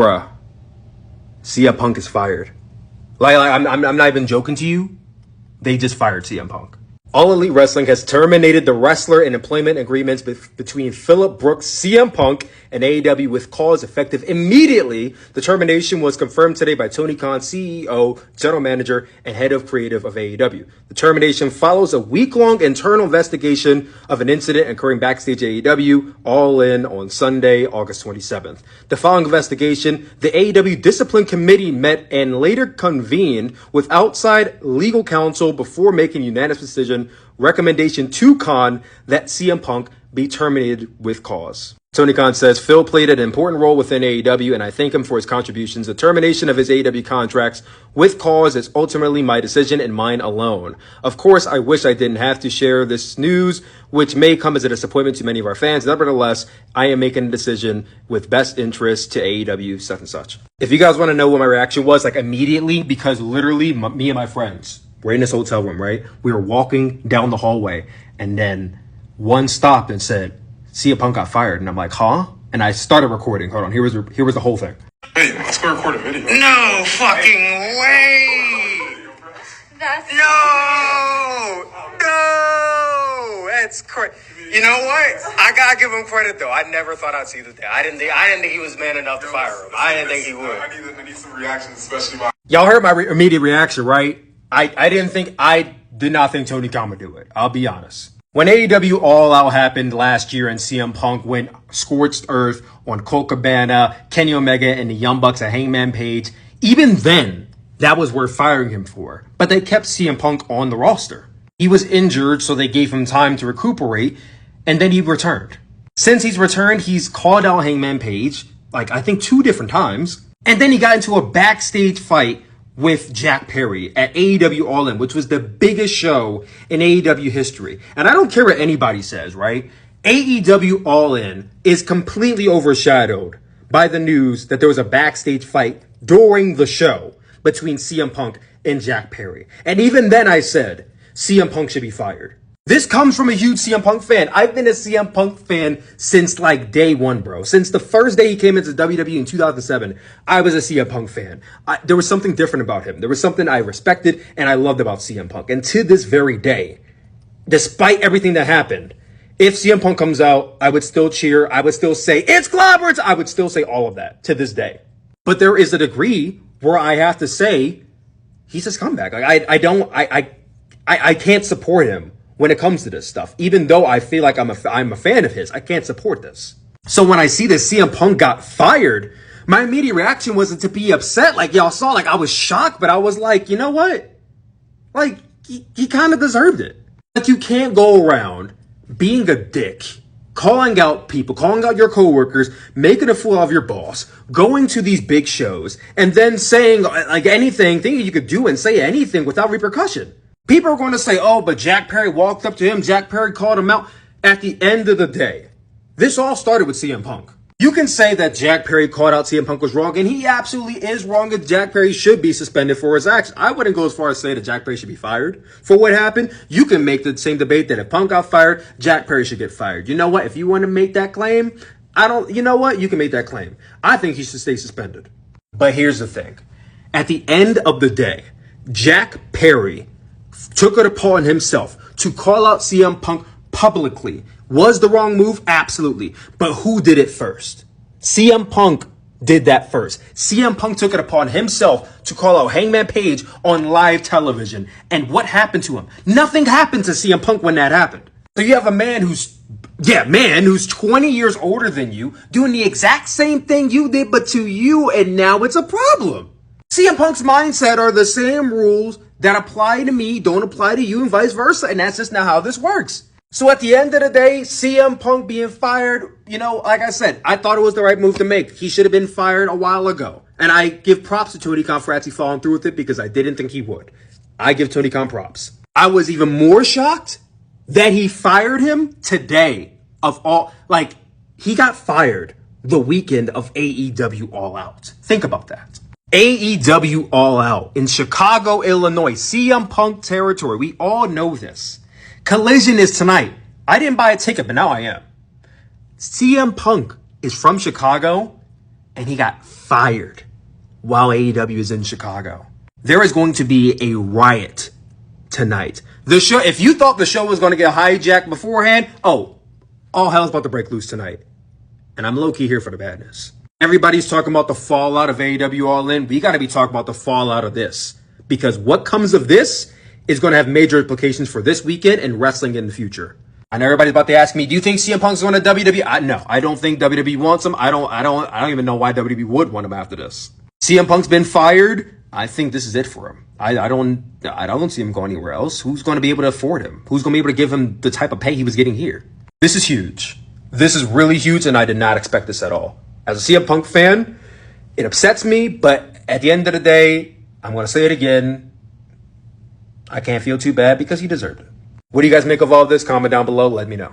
Bruh, CM Punk is fired. I'm not even joking to you. They just fired CM Punk. All Elite Wrestling has terminated the wrestler and employment agreements between Phillip Brooks, CM Punk, and AEW with cause effective immediately. The termination was confirmed today by Tony Khan, CEO, General Manager, and Head of Creative of AEW. The termination follows a week-long internal investigation of an incident occurring backstage at AEW, All In on Sunday, August 27th. The following investigation, the AEW Discipline Committee met and later convened with outside legal counsel before making a unanimous decision recommendation to Khan that CM Punk be terminated with cause. Tony Khan says, Phil played an important role within AEW, and I thank him for his contributions. The termination of his AEW contracts with cause is ultimately my decision and mine alone. Of course, I wish I didn't have to share this news, which may come as a disappointment to many of our fans. Nevertheless, I am making a decision with best interest to AEW, such and such. If you guys want to know what my reaction was, like immediately, because literally me and my friends, we're in this hotel room, right? We were walking down the hallway, and then one stopped and said, CM Punk got fired. And I'm like, huh? And I started recording. Hold on. Here was the whole thing. Hey, let's go record a video. No fucking way! No! That's crazy. You know what? I gotta give him credit though. I never thought I'd see the day. I didn't think he was man enough to fire him. I didn't think he would. I need some reactions, especially by... Y'all heard my immediate reaction, right? I did not think Tony Khan would do it. I'll be honest. When AEW All Out happened last year and CM Punk went scorched earth on Colt Cabana, Kenny Omega, and the Young Bucks at Hangman Page, even then, that was worth firing him for. But they kept CM Punk on the roster. He was injured, so they gave him time to recuperate, and then he returned. Since he's returned, he's called out Hangman Page, like I think 2 different times, and then he got into a backstage fight with Jack Perry at AEW All In, which was the biggest show in AEW history. And I don't care what anybody says, right? AEW All In is completely overshadowed by the news that there was a backstage fight during the show between CM Punk and Jack Perry. And even then I said, CM Punk should be fired. This comes from a huge CM Punk fan. I've been a CM Punk fan since like day one, bro. Since the first day he came into WWE in 2007, I was a CM Punk fan. There was something different about him. There was something I respected and I loved about CM Punk. And to this very day, despite everything that happened, if CM Punk comes out, I would still cheer. I would still say, it's clobbered. I would still say all of that to this day. But there is a degree where I have to say, he's a scumbag. Like I can't support him when it comes to this stuff. Even though I feel like I'm a fan of his, I can't support this. So when I see that CM Punk got fired, my immediate reaction wasn't to be upset. Like y'all saw, like I was shocked, but I was like, you know what? Like he kind of deserved it. Like you can't go around being a dick, calling out people, calling out your coworkers, making a fool of your boss, going to these big shows, and then saying like anything, thinking you could do and say anything without repercussion. People are going to say, oh, but Jack Perry walked up to him. Jack Perry called him out. At the end of the day, this all started with CM Punk. You can say that Jack Perry called out CM Punk was wrong, and he absolutely is wrong, and Jack Perry should be suspended for his actions. I wouldn't go as far as say that Jack Perry should be fired for what happened. You can make the same debate that if Punk got fired, Jack Perry should get fired. You know what? If you want to make that claim, you know what? You can make that claim. I think he should stay suspended. But here's the thing. At the end of the day, Jack Perry took it upon himself to call out CM Punk publicly. Was the wrong move? Absolutely. But who did it first? CM Punk did that first. CM Punk took it upon himself to call out Hangman Page on live television. And what happened to him? Nothing happened to CM Punk when that happened. So you have a man who's 20 years older than you doing the exact same thing you did, but to you, and now it's a problem. CM Punk's mindset are the same rules that apply to me don't apply to you and vice versa. And that's just not how this works. So at the end of the day, CM Punk being fired, like I said, I thought it was the right move to make. He should have been fired a while ago. And I give props to Tony Khan for actually following through with it because I didn't think he would. I give Tony Khan props. I was even more shocked that he fired him today he got fired the weekend of AEW All Out. Think about that. AEW All Out in Chicago, Illinois, CM Punk territory. We all know this. Collision is tonight. I didn't buy a ticket, but now I am. CM Punk is from Chicago, and he got fired while AEW is in Chicago. There is going to be a riot tonight. The show, if you thought the show was going to get hijacked beforehand, all hell's about to break loose tonight. And I'm low-key here for the badness. Everybody's talking about the fallout of AEW All In. We got to be talking about the fallout of this. Because what comes of this is going to have major implications for this weekend and wrestling in the future. I know everybody's about to ask me, do you think CM Punk's going to WWE? No, I don't think WWE wants him. I don't even know why WWE would want him after this. CM Punk's been fired. I think this is it for him. I don't see him going anywhere else. Who's going to be able to afford him? Who's going to be able to give him the type of pay he was getting here? This is huge. This is really huge, and I did not expect this at all. As a CM Punk fan, it upsets me, but at the end of the day, I'm going to say it again. I can't feel too bad because he deserved it. What do you guys make of all this? Comment down below. Let me know.